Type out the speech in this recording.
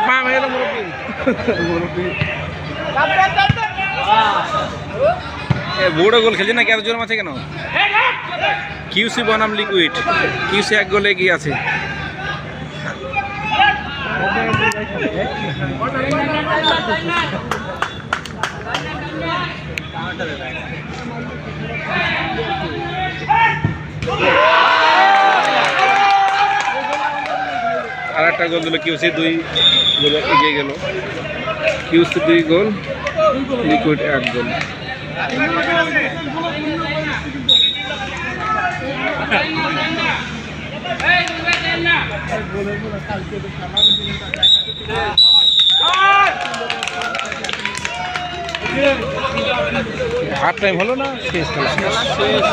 পা ভেঙে গেল মুরব্বী বড় গোল খেলছে না, এত জোর মাঠে কেন? কিউসি বনাম লিকুইড, কিউসি 1 গোলে এগিয়ে আছে। আর একটা গোল দিল কিউসি, 2 গোলে এগিয়ে গেল। কিউসি 2 গোল, লিকুইড 1 গোল। হাফ টাইম হলো না, শেষ খেলা শেষ।